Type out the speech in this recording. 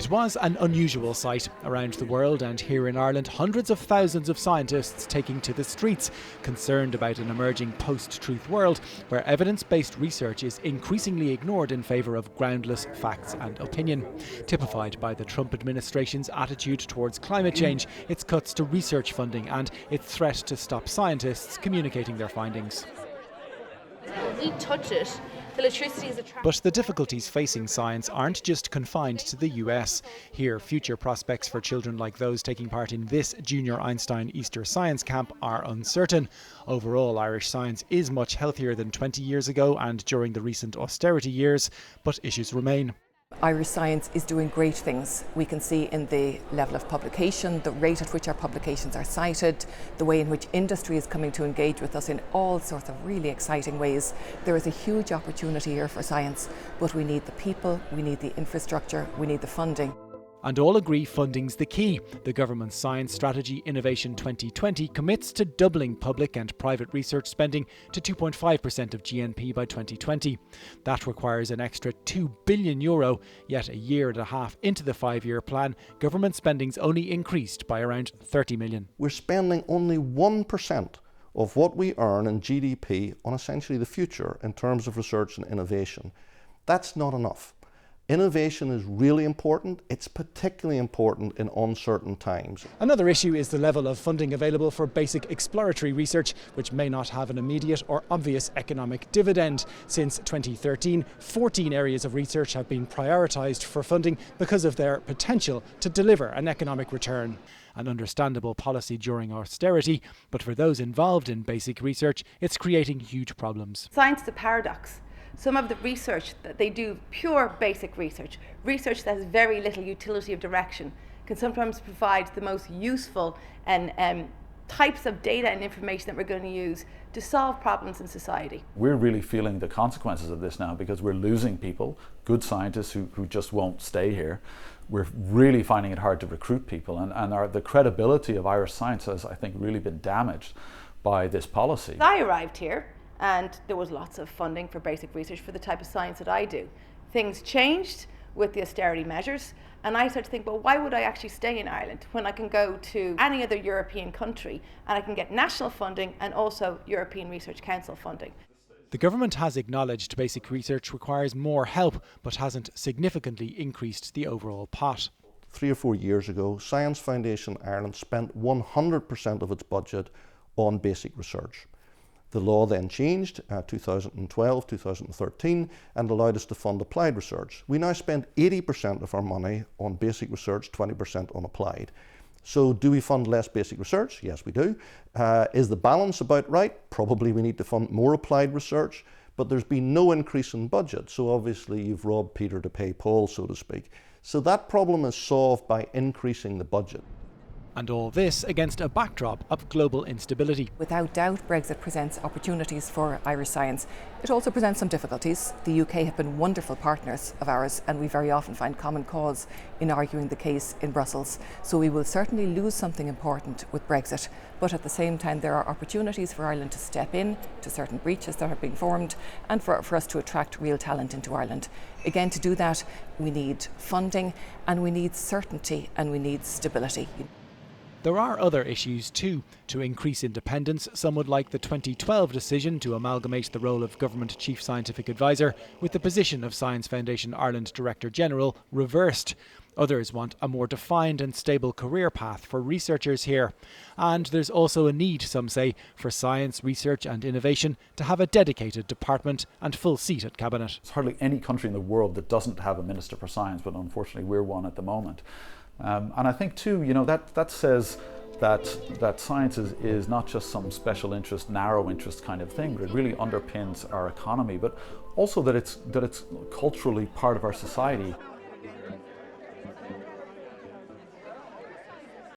It was an unusual sight around the world, and here in Ireland, hundreds of thousands of scientists taking to the streets, concerned about an emerging post-truth world where evidence-based research is increasingly ignored in favour of groundless facts and opinion. Typified by the Trump administration's attitude towards climate change, its cuts to research funding and its threat to stop scientists communicating their findings. When we touch it, the electricity is attracted. But the difficulties facing science aren't just confined to the US. Here, future prospects for children like those taking part in this Junior Einstein Easter Science Camp are uncertain. Overall, Irish science is much healthier than 20 years ago and during the recent austerity years, but issues remain. Irish science is doing great things. We can see in the level of publication, the rate at which our publications are cited, the way in which industry is coming to engage with us in all sorts of really exciting ways. There is a huge opportunity here for science, but we need the people, we need the infrastructure, we need the funding. And all agree funding's the key. The government's Science Strategy Innovation 2020 commits to doubling public and private research spending to 2.5% of GNP by 2020. That requires an extra €2 billion, yet a year and a half into the 5-year plan, government spending's only increased by around 30 million. We're spending only 1% of what we earn in GDP on essentially the future in terms of research and innovation. That's not enough. Innovation is really important. It's particularly important in uncertain times. Another issue is the level of funding available for basic exploratory research, which may not have an immediate or obvious economic dividend. Since 2013, 14 areas of research have been prioritised for funding because of their potential to deliver an economic return. An understandable policy during austerity, but for those involved in basic research, it's creating huge problems. Science is a paradox. Some of the research that they do, pure basic research that has very little utility of direction, can sometimes provide the most useful and types of data and information that we're going to use to solve problems in society. We're really feeling the consequences of this now because we're losing people, good scientists who just won't stay here. We're really finding it hard to recruit people, and the credibility of Irish science has, I think, really been damaged by this policy. I arrived here and there was lots of funding for basic research for the type of science that I do. Things changed with the austerity measures, and I started to think, well, why would I actually stay in Ireland when I can go to any other European country and I can get national funding and also European Research Council funding. The government has acknowledged basic research requires more help, but hasn't significantly increased the overall pot. 3 or 4 years ago, Science Foundation Ireland spent 100% of its budget on basic research. The law then changed, 2012, 2013, and allowed us to fund applied research. We now spend 80% of our money on basic research, 20% on applied. So do we fund less basic research? Yes, we do. Is the balance about right? Probably we need to fund more applied research, but there's been no increase in budget. So obviously you've robbed Peter to pay Paul, so to speak. So that problem is solved by increasing the budget. And all this against a backdrop of global instability. Without doubt, Brexit presents opportunities for Irish science. It also presents some difficulties. The UK have been wonderful partners of ours, and we very often find common cause in arguing the case in Brussels. So we will certainly lose something important with Brexit, but at the same time there are opportunities for Ireland to step in to certain breaches that are being formed and for us to attract real talent into Ireland. Again, to do that, we need funding and we need certainty and we need stability. There are other issues too. To increase independence, some would like the 2012 decision to amalgamate the role of Government Chief Scientific Advisor with the position of Science Foundation Ireland Director General reversed. Others want a more defined and stable career path for researchers here. And there's also a need, some say, for science, research and innovation to have a dedicated department and full seat at Cabinet. There's hardly any country in the world that doesn't have a Minister for Science, but unfortunately we're one at the moment. And I think too, that says that science is not just some special interest, narrow interest kind of thing, but it really underpins our economy, but also that it's culturally part of our society.